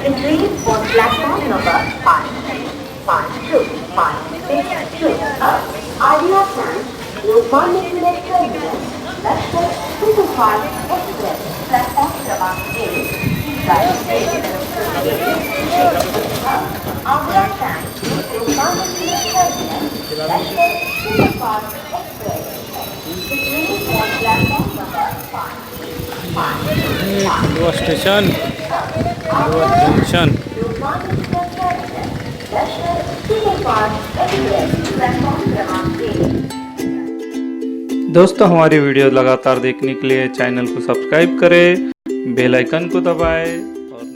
Entry on platform number 552 Arrivel Time Lokmanya Terminus Lashkar Superfast Express platform क्रमांक 1 Arrivel Time Lokmanya Terminus Lashkar Superfast Express Entry on platform number 5 Khandwa Station, Khandwa Junction। दोस्तों हमारी video लगातार देखने के लिए channel को subscribe करें, bell icon को दबाएं